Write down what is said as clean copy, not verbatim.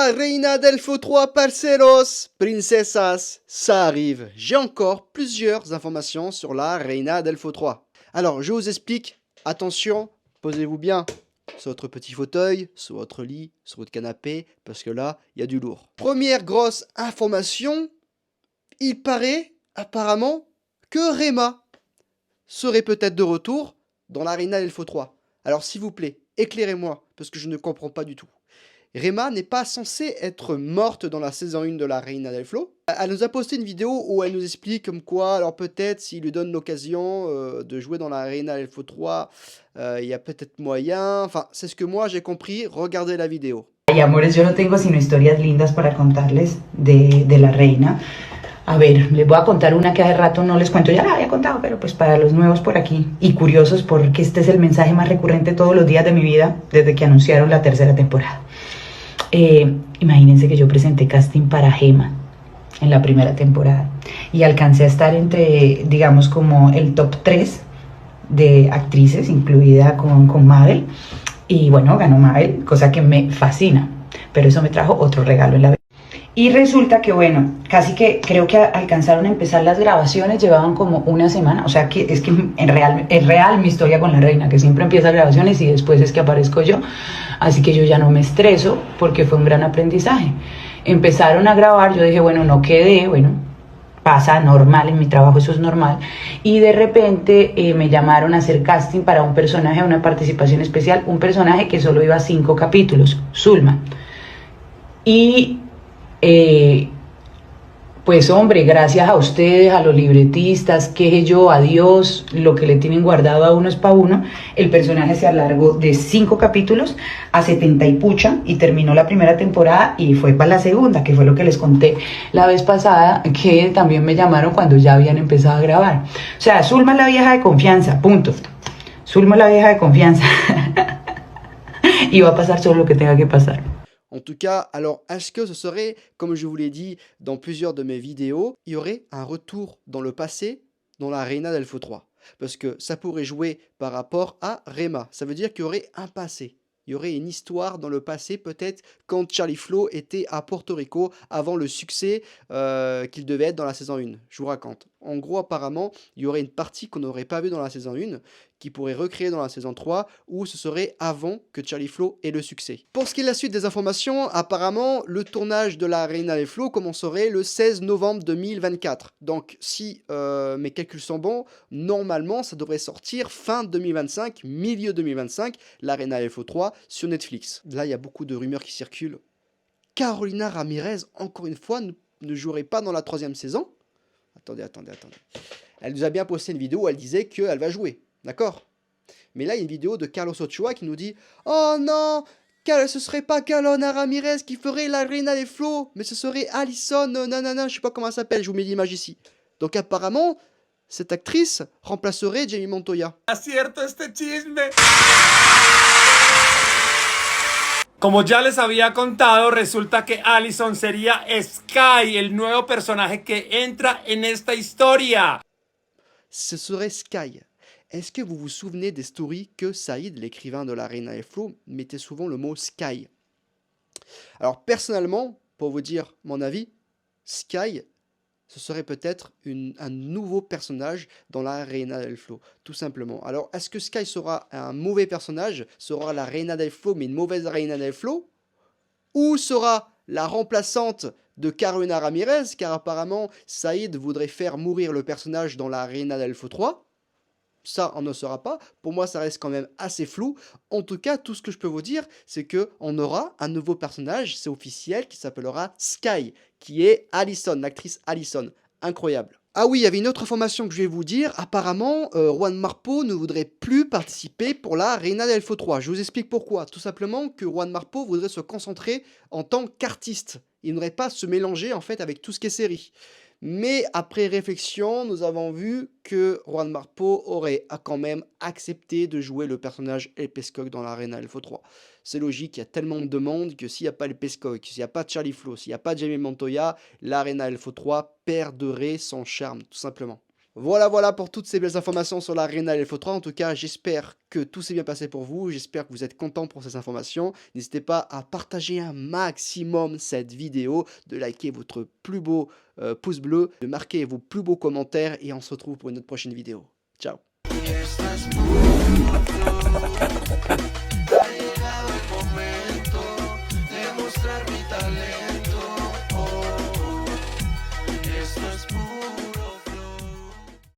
La Reina d'Elfo 3, parceros, princesas, ça arrive. J'ai encore plusieurs informations sur la Reina d'Elfo 3. Alors, je vous explique. Attention, posez-vous bien sur votre petit fauteuil, sur votre lit, sur votre canapé, parce que là, il y a du lourd. Première grosse information, il paraît, apparemment, que Rema serait peut-être de retour dans la Reina d'Elfo 3. Alors, s'il vous plaît, éclairez-moi, parce que je ne comprends pas du tout. Rema n'est pas censée être morte dans la saison 1 de la Reina del Flow. Elle nous a posté une vidéo où elle nous explique comme quoi, alors peut-être s'il lui donne l'occasion de jouer dans la Reina del Flow 3, il y a peut-être moyen. Enfin, c'est ce que moi j'ai compris. Regardez la vidéo. Y amores, yo no tengo sino historias lindas para contarles de la reina. A ver, les voy a contar una que hace rato no les cuento, ya la había contado, pero pues para los nuevos por aquí y curiosos, porque este es el mensaje más recurrente todos los días de mi vida desde que anunciaron la tercera temporada. Imagínense que yo presenté casting para Gema en la primera temporada y alcancé a estar entre, digamos, como el top 3 de actrices, incluida con Mabel. Y bueno, ganó Mabel, cosa que me fascina, pero eso me trajo otro regalo en la vida. Y resulta que, bueno, casi que creo que alcanzaron a empezar las grabaciones, llevaban como una semana, o sea que es que es real mi historia con la reina, que siempre empieza grabaciones y después es que aparezco yo, así que yo ya no me estreso porque fue un gran aprendizaje. Empezaron a grabar, yo dije, bueno, no quedé, bueno, pasa normal, en mi trabajo eso es normal, y de repente me llamaron a hacer casting para un personaje, una participación especial, un personaje que solo iba a 5 capítulos, Zulma. Y pues hombre, gracias a ustedes, a los libretistas, que yo, a Dios, lo que le tienen guardado a uno es para uno, el personaje se alargó de 5 capítulos a 70 y pucha y terminó la primera temporada y fue para la segunda, que fue lo que les conté la vez pasada, que también me llamaron cuando ya habían empezado a grabar. O sea, Zulma es la vieja de confianza, punto. Zulma es la vieja de confianza. Y va a pasar solo lo que tenga que pasar. En tout cas, alors, est-ce que ce serait, comme je vous l'ai dit dans plusieurs de mes vidéos, il y aurait un retour dans le passé dans la Reina d'Elfo 3? Parce que ça pourrait jouer par rapport à Rema. Ça veut dire qu'il y aurait un passé. Il y aurait une histoire dans le passé, peut-être, quand Charlie Flo était à Porto Rico, avant le succès qu'il devait être dans la saison 1. Je vous raconte. En gros, apparemment, il y aurait une partie qu'on n'aurait pas vue dans la saison 1, qui pourrait recréer dans la saison 3, où ce serait avant que Charlie Flo ait le succès. Pour ce qui est de la suite des informations, apparemment, le tournage de la Reina del Flow commencerait le 16 novembre 2024. Donc, si mes calculs sont bons, normalement, ça devrait sortir fin 2025, milieu 2025, la Reina del Flow 3 sur Netflix. Là, il y a beaucoup de rumeurs qui circulent. Carolina Ramirez, encore une fois, ne jouerait pas dans la 3e saison. Attendez. Elle nous a bien posté une vidéo où elle disait qu'elle va jouer. D'accord? Mais là, il y a une vidéo de Carlos Ochoa qui nous dit « Oh non, ce serait pas Carolina Ramirez qui ferait la Reina del Flow, mais ce serait Alison, je sais pas comment elle s'appelle, je vous mets l'image ici. » Donc apparemment, cette actrice remplacerait Jamie Montoya. Acierto este chisme. Como ya les había contado, resulta que Alison sería Sky, el nuevo personaje que entra en esta historia. Ce serait Sky. Est-ce que vous vous souvenez des stories que Saïd, l'écrivain de la Reina del Flow, mettait souvent le mot Sky? Alors personnellement, pour vous dire mon avis, Sky, ce serait peut-être un nouveau personnage dans la Reina del Flow, tout simplement. Alors, est-ce que Sky sera un mauvais personnage, sera la Reina del Flow, mais une mauvaise Reina del Flow? Ou sera la remplaçante de Carolina Ramirez, car apparemment, Saïd voudrait faire mourir le personnage dans la Reina del Flow 3? Ça, on ne saura pas. Pour moi, ça reste quand même assez flou. En tout cas, tout ce que je peux vous dire, c'est qu'on aura un nouveau personnage, c'est officiel, qui s'appellera Sky, qui est Alison, l'actrice Alison. Incroyable. Ah oui, il y avait une autre information que je vais vous dire. Apparemment, Juan Marpo ne voudrait plus participer pour la Reina del Flow 3. Je vous explique pourquoi. Tout simplement que Juan Marpo voudrait se concentrer en tant qu'artiste. Il ne voudrait pas se mélanger en fait avec tout ce qui est série. Mais après réflexion, nous avons vu que Juan Marpo aurait quand même accepté de jouer le personnage El Pescoc dans la Reina del Flow 3. C'est logique, il y a tellement de demandes que s'il n'y a pas El Pescoc, s'il n'y a pas Charlie Flo, s'il n'y a pas Jamie Montoya, la Reina del Flow 3 perdrait son charme, tout simplement. Voilà pour toutes ces belles informations sur la Reina LFO3. En tout cas, j'espère que tout s'est bien passé pour vous. J'espère que vous êtes contents pour ces informations. N'hésitez pas à partager un maximum cette vidéo, de liker votre plus beau pouce bleu, de marquer vos plus beaux commentaires et on se retrouve pour une autre prochaine vidéo. Ciao.